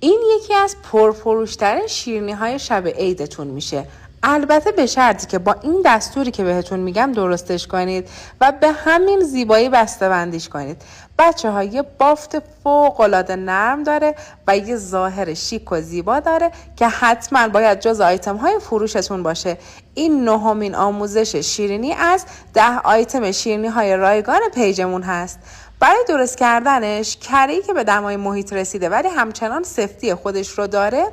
این یکی از پرفروش‌ترین شیرینی‌های شب عیدتون میشه. البته به شرطی که با این دستوری که بهتون میگم درستش کنید و به همین زیبایی بسته‌بندیش کنید. بچه‌ها یه بافت فوق‌العاده نرم داره و یه ظاهر شیک و زیبا داره که حتما باید جز آیتم‌های فروشتون باشه. این نهمین آموزش شیرینی از 10 آیتم شیرینی‌های رایگان پیجمون هست. برای درست کردنش کره‌ای که به دمای محیط رسیده ولی همچنان سفتی خودش رو داره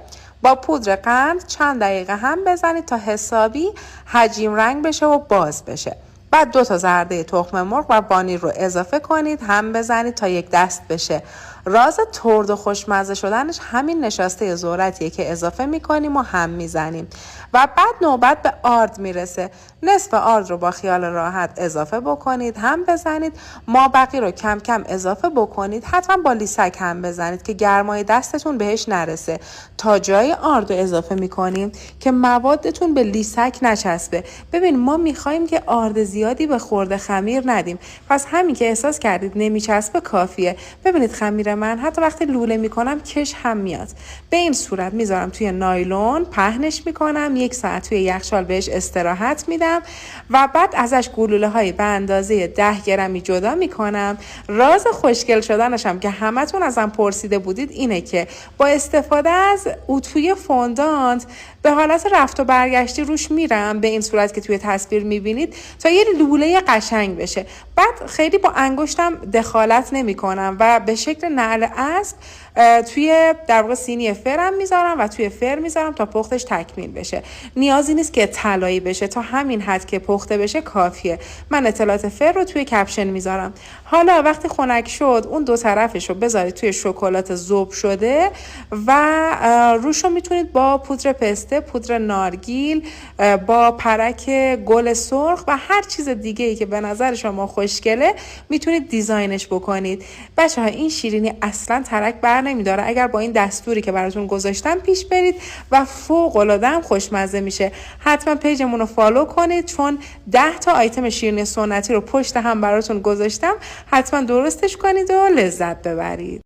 با پودر قند چند دقیقه هم بزنید تا حسابی حجیم رنگ بشه و باز بشه. بعد 2 تا زرده تخم مرغ و وانیل رو اضافه کنید، هم بزنید تا یک دست بشه. راز ترد و خوشمزه شدنش همین نشاسته ذرتیه که اضافه میکنیم و هم میزنیم و بعد نوبت به آرد میرسه. نصف آرد رو با خیال راحت اضافه بکنید، هم بزنید. مابقی رو کم کم اضافه بکنید، حتما با لیسک هم بزنید که گرمای دستتون بهش نرسه. تا جای آرد رو اضافه میکنیم که موادتون به لیسک نچسبه. ببین ما میخوایم که آرد زیادی به خورده خمیر ندیم، پس همین که احساس کردید نمیچسبه کافیه. ببینید خمیر من حتی وقتی لوله میکنم کش هم میاد. به این صورت میذارم توی نایلون، پهنش میکنم، 1 ساعت توی یخچال بهش استراحت میدم و بعد ازش گلوله های به اندازه 10 گرمی جدا میکنم. راز خوشگل شدنش هم که همتون ازم پرسیده بودید اینه که با استفاده از اتوی فوندانت به حالت رفت و برگشتی روش میرم، به این صورت که توی تصویر میبینید، تا یه لوله قشنگ بشه. بعد خیلی با انگشتم دخالت نمی کنم و به شکل نعل اسب توی در واقع سینی فرم میذارم و توی فر میذارم تا پختش تکمیل بشه. نیازی نیست که طلایی بشه، تا همین حد که پخته بشه کافیه. من اطلاعات فر رو توی کپشن میذارم. حالا وقتی خنک شد اون 2 طرفش رو بذارید توی شکلات ذوب شده و روش رو میتونید با پودر پسته، پودر نارگیل، با پرک گل سرخ و هر چیز دیگه ای که به نظر شما خوشگله میتونید دیزاینش بکنید. بچه‌ها این شیرینی اصلا ترک بر نمیداره اگر با این دستوری که براتون گذاشتم پیش برید و فوق العاده هم خوشمزه میشه. حتما پیجمون رو فالو کنید چون 10 تا آیتم شیرینی سنتی رو پشت هم براتون گذاشتم. حتما درستش کنید و لذت ببرید.